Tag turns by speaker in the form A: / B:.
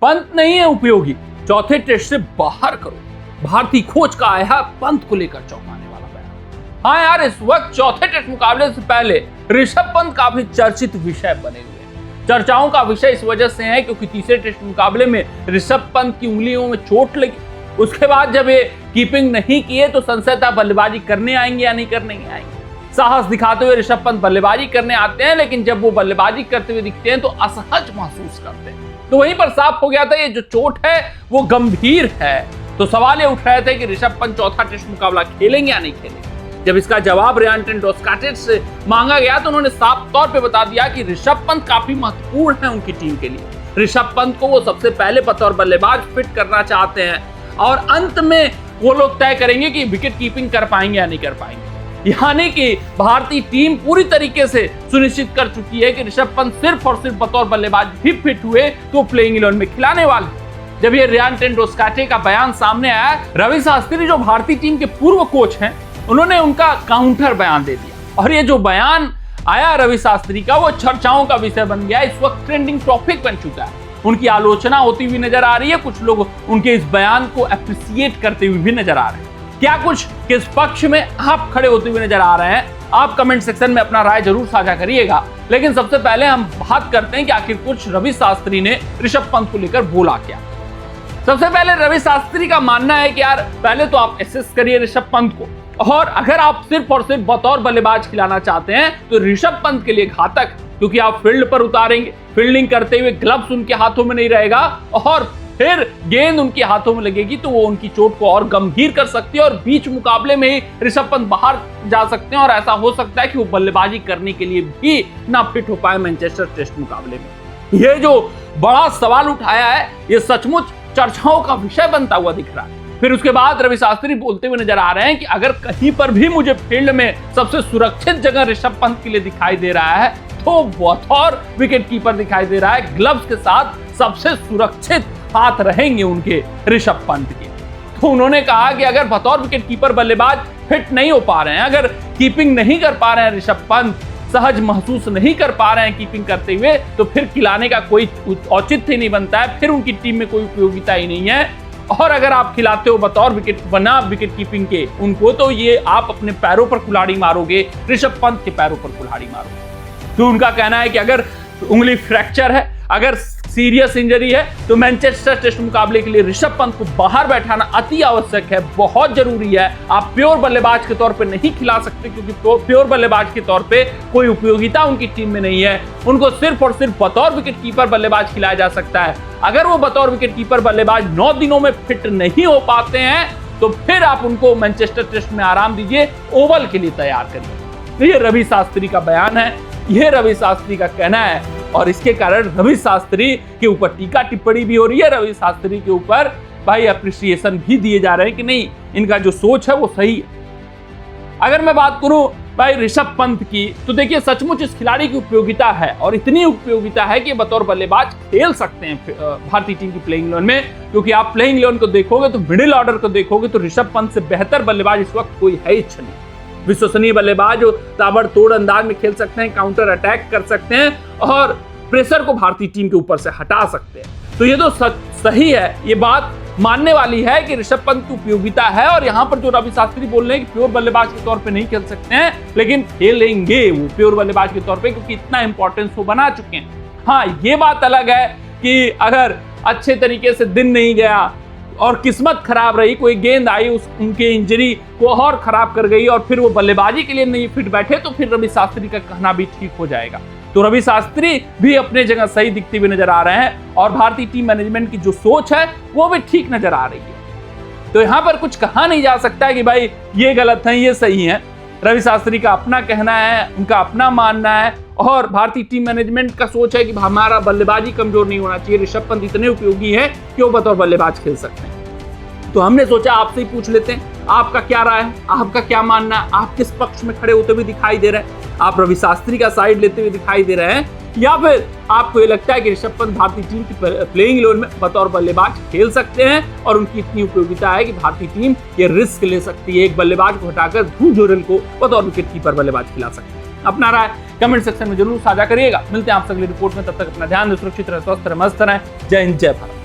A: पंत नहीं है उपयोगी, चौथे टेस्ट से बाहर करो। भारतीय कोच का आया पंत को लेकर चौंकाने वाला बयान। हाँ यार, इस वक्त चौथे टेस्ट मुकाबले से पहले ऋषभ पंत काफी चर्चित विषय बने हुए हैं। चर्चाओं का विषय इस वजह से है क्योंकि तीसरे टेस्ट मुकाबले में ऋषभ पंत की उंगलियों में चोट लगी। उसके बाद जब ये कीपिंग नहीं किए तो संशय था बल्लेबाजी करने आएंगे या नहीं करने आएंगे। साहस दिखाते हुए ऋषभ पंत बल्लेबाजी करने आते हैं, लेकिन जब वो बल्लेबाजी करते हुए दिखते हैं तो असहज महसूस करते हैं। तो वहीं पर साफ हो गया था ये जो चोट है वो गंभीर है। तो सवाल ये उठ रहे थे कि ऋषभ पंत चौथा टेस्ट मुकाबला खेलेंगे या नहीं खेलेंगे। जब इसका जवाब रियांटन डोस्काटेस से मांगा गया तो उन्होंने साफ तौर पे बता दिया कि ऋषभ पंत काफी महत्वपूर्ण है उनकी टीम के लिए। ऋषभ पंत को वो सबसे पहले बतौर बल्लेबाज फिट करना चाहते हैं और अंत में वो लोग तय करेंगे कि विकेट कीपिंग कर पाएंगे या नहीं कर पाएंगे। यानी कि भारतीय टीम पूरी तरीके से सुनिश्चित कर चुकी है कि ऋषभ पंत सिर्फ और सिर्फ बतौर बल्लेबाज भी फिट हुए तो प्लेइंग 11 में खिलाने वाले। जब ये रियांटन डोस्काटे का बयान सामने आया, रवि शास्त्री जो भारतीय टीम के पूर्व कोच हैं, उन्होंने उनका काउंटर बयान दे दिया। और ये जो बयान आया रवि शास्त्री का, वो चर्चाओं का विषय बन गया, इस वक्त ट्रेंडिंग टॉपिक बन चुका है। उनकी आलोचना होती हुई नजर आ रही है, कुछ लोग उनके इस बयान को अप्रिशिएट करते हुए भी नजर आ रहे हैं। क्या कुछ किस पक्ष में आप खड़े होते हुए नजर आ रहे हैं, आप कमेंट सेक्शन में अपना राय जरूर साझा करिएगा। लेकिन सबसे पहले हम बात करते हैं कि आखिर कुछ रवि शास्त्री ने ऋषभ पंत को लेकर बोला क्या। सबसे पहले रवि शास्त्री का मानना है कि यार पहले तो आप एसेस करिए ऋषभ पंत को, और अगर आप सिर्फ और सिर्फ बतौर बल्लेबाज खिलाना चाहते हैं तो ऋषभ पंत के लिए घातक, क्योंकि आप फील्ड पर उतारेंगे, फील्डिंग करते हुए ग्लव्स उनके हाथों में नहीं रहेगा और फिर गेंद उनके हाथों में लगेगी तो वो उनकी चोट को और गंभीर कर सकती है और बीच मुकाबले में ही ऋषभ पंत बाहर जा सकते हैं और ऐसा हो सकता है कि वो बल्लेबाजी करने के लिए भी ना फिट हो पाए मैनचेस्टर टेस्ट मुकाबले में। ये जो बड़ा सवाल उठाया है ये सचमुच चर्चाओं का विषय बनता हुआ दिख रहा है। फिर उसके बाद रवि शास्त्री बोलते हुए नजर आ रहे हैं कि अगर कहीं पर भी मुझे फील्ड में सबसे सुरक्षित जगह ऋषभ पंत के लिए दिखाई दे रहा है तो बतौर विकेट कीपर दिखाई दे रहा है। ग्लव्स के साथ सबसे सुरक्षित हाथ रहेंगे उनके ऋषभ पंत के। तो उन्होंने कहा कि अगर बतौर विकेट कीपर बल्लेबाज फिट नहीं हो पा रहे हैं, अगर कीपिंग नहीं कर पा रहे हैं ऋषभ पंत, सहज महसूस नहीं कर पा रहे हैं कीपिंग करते हुए, तो फिर खिलाने का कोई औचित्य नहीं बनता है, फिर उनकी टीम में कोई उपयोगिता ही नहीं है। और अगर आप खिलाते हो बतौर विकेट कीपिंग के उनको, तो ये आप अपने पैरों पर कुल्हाड़ी मारोगे, ऋषभ पंत के पैरों पर कुल्हाड़ी मारोगे। तो उनका कहना है कि अगर उंगली फ्रैक्चर है, अगर सीरियस इंजरी है, तो मैनचेस्टर टेस्ट मुकाबले के लिए ऋषभ पंत को बाहर बैठाना अति आवश्यक है, बहुत जरूरी है। आप प्योर बल्लेबाज के तौर पे नहीं खिला सकते क्योंकि प्योर बल्लेबाज के तौर पे कोई उपयोगिता उनकी टीम में नहीं है। उनको सिर्फ और सिर्फ बतौर विकेट कीपर बल्लेबाज खिलाया जा सकता है। अगर वो बतौर विकेट कीपर बल्लेबाज 9 दिनों में फिट नहीं हो पाते हैं तो फिर आप उनको मैनचेस्टर टेस्ट में आराम दीजिए, ओवल के लिए तैयार करिए। तो ये रवि शास्त्री का बयान है, ये रवि शास्त्री का कहना है और इसके कारण रवि शास्त्री के ऊपर टीका टिप्पणी भी हो रही है। रवि शास्त्री के ऊपर भाई अप्रिसिएशन भी दिए जा रहे हैं कि नहीं, इनका जो सोच है वो सही है। अगर मैं बात करूं भाई ऋषभ पंत की, तो देखिए सचमुच इस खिलाड़ी की उपयोगिता है और इतनी उपयोगिता है कि बतौर बल्लेबाज खेल सकते हैं भारतीय टीम की प्लेइंग 11 में। क्योंकि आप प्लेइंग 11 को देखोगे तो मिडिल ऑर्डर को देखोगे तो ऋषभ पंत से बेहतर बल्लेबाज इस वक्त कोई है ही नहीं। विश्वसनीय बल्लेबाज जो ताबड़तोड़ अंदाज में खेल सकते हैं, काउंटर अटैक कर सकते हैं और प्रेशर को भारतीय टीम के ऊपर से हटा सकते हैं। तो ये तो सही है, ये बात मानने वाली है कि ऋषभ पंत की उपयोगिता है। और यहाँ पर जो रवि शास्त्री बोल रहे हैं कि प्योर बल्लेबाज के तौर पे नहीं खेल सकते हैं, लेकिन खेलेंगे वो प्योर बल्लेबाज के तौर पे क्योंकि इतना इंपॉर्टेंस वो बना चुके हैं। हाँ, ये बात अलग है कि अगर अच्छे तरीके से दिन नहीं गया और किस्मत खराब रही, कोई गेंद आई उनके इंजरी को और खराब कर गई और फिर वो बल्लेबाजी के लिए नहीं फिट बैठे, तो फिर रवि शास्त्री का कहना भी ठीक हो जाएगा। तो रवि शास्त्री भी अपने जगह सही दिखते हुए नजर आ रहे हैं और भारतीय टीम मैनेजमेंट की जो सोच है वो भी ठीक नजर आ रही है। तो यहाँ पर कुछ कहा नहीं जा सकता है कि भाई ये गलत है ये सही है। रवि शास्त्री का अपना कहना है, उनका अपना मानना है और भारतीय टीम मैनेजमेंट का सोच है कि हमारा बल्लेबाजी कमजोर नहीं होना चाहिए। ऋषभ पंत इतने उपयोगी है कि वो बतौर बल्लेबाज खेल सकते हैं। तो हमने सोचा आपसे ही पूछ लेते हैं, आपका क्या राय है, आपका क्या मानना है, आप किस पक्ष में खड़े होते हुए दिखाई दे रहे हैं? आप रवि शास्त्री का साइड लेते हुए दिखाई दे रहे हैं या फिर आपको ये लगता है कि ऋषभ पंत भारतीय टीम की प्लेइंग 11 में बतौर बल्लेबाज खेल सकते हैं और उनकी इतनी उपयोगिता है कि भारतीय टीम ये रिस्क ले सकती है, एक बल्लेबाज को हटाकर ध्रुव जुरेल को बतौर विकेट कीपर बल्लेबाज खिला सकते हैं? अपना राय कमेंट सेक्शन में जरूर साझा करिएगा। मिलते हैं आपसे अगली रिपोर्ट में, तब तक अपना ध्यान दें, सुरक्षित रहे, स्वस्थ रहे, मस्त रहे। जय हिंद, जय भारत।